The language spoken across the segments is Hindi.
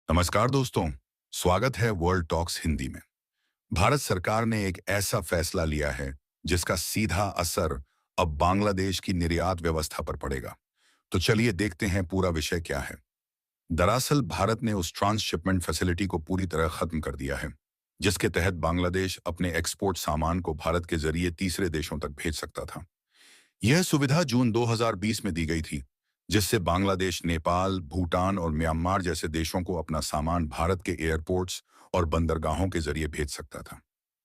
नमस्कार दोस्तों, स्वागत है वर्ल्ड टॉक्स हिंदी में। भारत सरकार ने एक ऐसा फैसला लिया है जिसका सीधा असर अब बांग्लादेश की निर्यात व्यवस्था पर पड़ेगा। तो चलिए देखते हैं पूरा विषय क्या है। दरअसल भारत ने उस ट्रांसशिपमेंट फैसिलिटी को पूरी तरह खत्म कर दिया है, जिसके तहत बांग्लादेश अपने एक्सपोर्ट सामान को भारत के जरिए तीसरे देशों तक भेज सकता था। यह सुविधा जून 2020 में दी गई थी, जिससे बांग्लादेश नेपाल, भूटान और म्यांमार जैसे देशों को अपना सामान भारत के एयरपोर्ट्स और बंदरगाहों के जरिए भेज सकता था।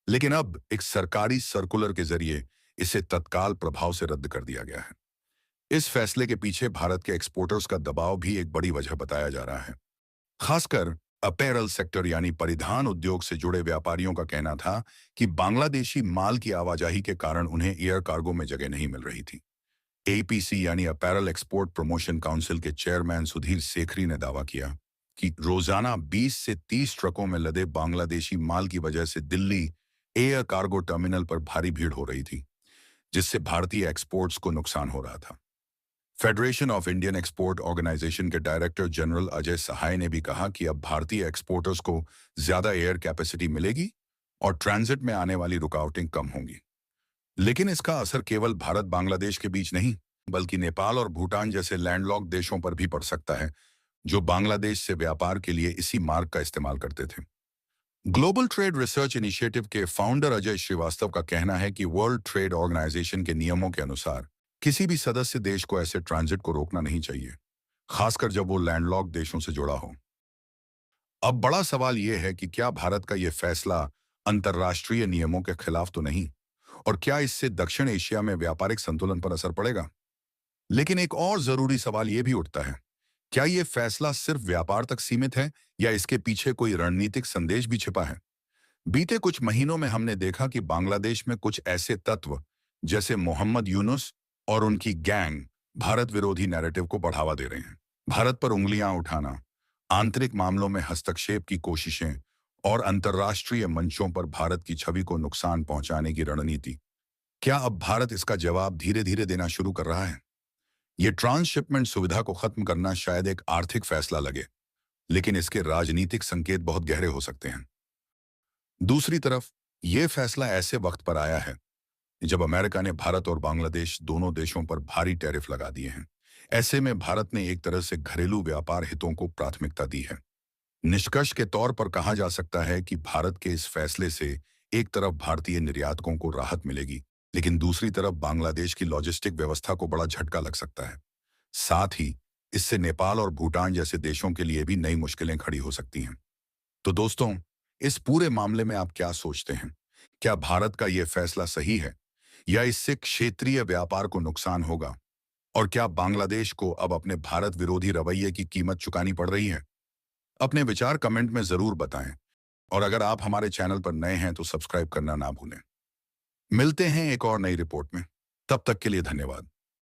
लेकिन अब एक सरकारी सर्कुलर के जरिए इसे तत्काल प्रभाव से रद्द कर दिया गया है। इस फैसले के पीछे भारत के एक्सपोर्टर्स का दबाव भी एक बड़ी वजह बताया जा रहा है। खासकर अपैरल सेक्टर यानी परिधान उद्योग से जुड़े व्यापारियों का कहना था कि बांग्लादेशी माल की आवाजाही के कारण उन्हें एयर कार्गो में जगह नहीं मिल रही थी। एपीसी यानी अपैरल एक्सपोर्ट प्रमोशन काउंसिल के चेयरमैन सुधीर सेखरी ने दावा किया कि रोजाना 20 से 30 ट्रकों में लदे बांग्लादेशी माल की वजह से दिल्ली एयर कार्गो टर्मिनल पर भारी भीड़ हो रही थी, जिससे भारतीय एक्सपोर्ट्स को नुकसान हो रहा था। Federation of Indian export organisation के डायरेक्टर जनरल अजय सहाय ने भी कहा कि अब भारतीय एक्सपोर्टर्स को ज्यादा एयर कैपेसिटी मिलेगी और ट्रांजिट में आने वाली रुकावटें कम होंगी। लेकिन इसका असर केवल भारत बांग्लादेश के बीच नहीं, बल्कि नेपाल और भूटान जैसे लैंडलॉक्ड देशों पर भी पड़ सकता है, जो बांग्लादेश से व्यापार के लिए इसी मार्ग का इस्तेमाल करते थे। ग्लोबल ट्रेड रिसर्च इनिशिएटिव के फाउंडर अजय श्रीवास्तव का कहना है कि वर्ल्ड ट्रेड ऑर्गेनाइजेशन के नियमों के अनुसार किसी भी सदस्य देश को ऐसे ट्रांजिट को रोकना नहीं चाहिए, खासकर जब वो लैंडलॉक्ड देशों से जुड़ा हो। अब बड़ा सवाल यह है कि क्या भारत का यह फैसला अंतर्राष्ट्रीय नियमों के खिलाफ तो नहीं, और क्या इससे दक्षिण एशिया में व्यापारिक संतुलन पर असर पड़ेगा। लेकिन एक और जरूरी सवाल यह भी उठता है, क्या यह फैसला सिर्फ व्यापार तक सीमित है या इसके पीछे कोई रणनीतिक संदेश भी छिपा है। बीते कुछ महीनों में हमने देखा कि बांग्लादेश में कुछ ऐसे तत्व जैसे मोहम्मद यूनुस और उनकी गैंग भारत विरोधी नैरेटिव को बढ़ावा दे रहे हैं। भारत पर उंगलियां उठाना, आंतरिक मामलों में हस्तक्षेप की कोशिशें और अंतर्राष्ट्रीय मंचों पर भारत की छवि को नुकसान पहुंचाने की रणनीति, क्या अब भारत इसका जवाब धीरे धीरे देना शुरू कर रहा है। ये ट्रांसशिपमेंट सुविधा को खत्म करना शायद एक आर्थिक फैसला लगे, लेकिन इसके राजनीतिक संकेत बहुत गहरे हो सकते हैं। दूसरी तरफ ये फैसला ऐसे वक्त पर आया है जब अमेरिका ने भारत और बांग्लादेश दोनों देशों पर भारी टैरिफ लगा दिए हैं। ऐसे में भारत ने एक तरह से घरेलू व्यापार हितों को प्राथमिकता दी है। निष्कर्ष के तौर पर कहा जा सकता है कि भारत के इस फैसले से एक तरफ भारतीय निर्यातकों को राहत मिलेगी, लेकिन दूसरी तरफ बांग्लादेश की लॉजिस्टिक व्यवस्था को बड़ा झटका लग सकता है। साथ ही इससे नेपाल और भूटान जैसे देशों के लिए भी नई मुश्किलें खड़ी हो सकती हैं। तो दोस्तों, इस पूरे मामले में आप क्या सोचते हैं? क्या भारत का यह फैसला सही है या इससे क्षेत्रीय व्यापार को नुकसान होगा? और क्या बांग्लादेश को अब अपने भारत विरोधी रवैये की कीमत चुकानी पड़ रही है? अपने विचार कमेंट में जरूर बताएं, और अगर आप हमारे चैनल पर नए हैं तो सब्सक्राइब करना ना भूलें। मिलते हैं एक और नई रिपोर्ट में। तब तक के लिए धन्यवाद।